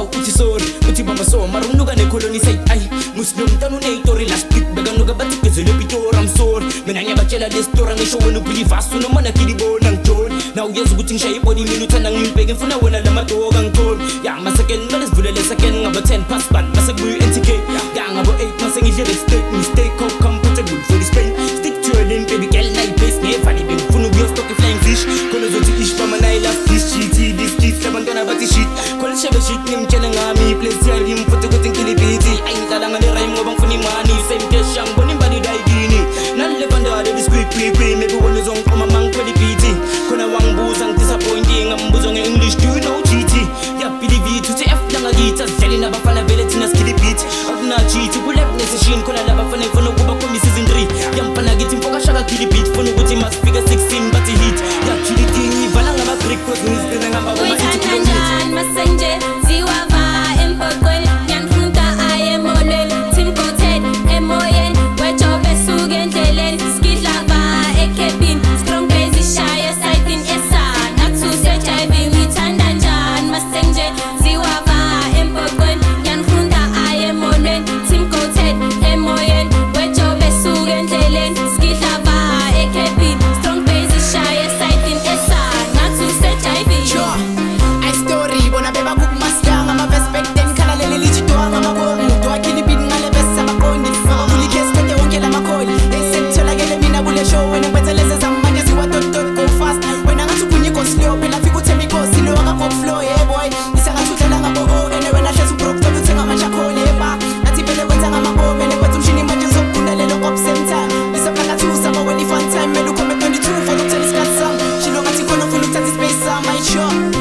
hawu uthi sorry uthi bamba so mara unuka nekoloni say ay Muslim tanu neyitori last week bekanuka bathi gezele pitora I'm sorry mina ngiyabatshela le story ngisho wena ubelieve asu noma nakilibona ngijoni now uyazi ukuthi ngishaye ibody mina uthanda ngilibheke ngifuna wena lamadoka ngithoni ya masecond mele sivulele second ngaba 10 past 1 mase kubuye NTK ya ngabo 8 mase ngidle mistake comfortable for this pain stick to your lane baby girl night base never leaving ngifuna ukuyostock flying fish khona uzothi ish mama nayi last this cheat this kids labantwana bathi shit khona shebe shit ngimtshela ngami place yali mfuthe ukuthi ngilibhithi ayidlala ngale rhyme ngoba ngifuna imani same cash ngibona imbali dayini nale bandale this quick maybe one is on from among pretty beat khona wangibuza ngidisappointing ngambuzo nge-English do you know GT ya believe it uthi F langakitha sidlali nabafana vele thina skilly beat akuna cheat kulap nesession khona labafana ngifuna ukuba khombi season 3 yamfana kithi mfoka shaka skilly beat funa ukuthi must figure 16 but hit ya chili thing ivala ngaba break cause ngizibona ngamba kuma ithi masanje ziwava empokweni yanfunda ayemonweni timkoten emoyen wejobe suke endleleni skidlava ekebini strong crazy shy sighting esa nathu sejiving ngithanda njani masanje ziwava empokweni yanfunda ayemonweni timkoten emoyen wejobe suke endleleni skidlava ekebini strong crazy shy sighting esa nathu sejiving I story bona beba kuk mastang ama perspective kana lele lichito anga makomu to akili bin ngale besa bakondi uli keskete ongela makoli esentola gele mina bule show wena beteleze zamanje siwa dot go fast wena ngathi kunyiko slow phela fika uthembi kosi lo aka pop flow hey boy isangathudlela ngabo ene wena hlesu broke to uthenga manje khole ba nathi phela kwenza ngamabombe nekwenza umshini manje zokugunda lelo op same time isapaka thusa ma when fun time melu come 22 for to tell isikhathi sami shilo ngathi khona ufuna ukuthatha space sami sure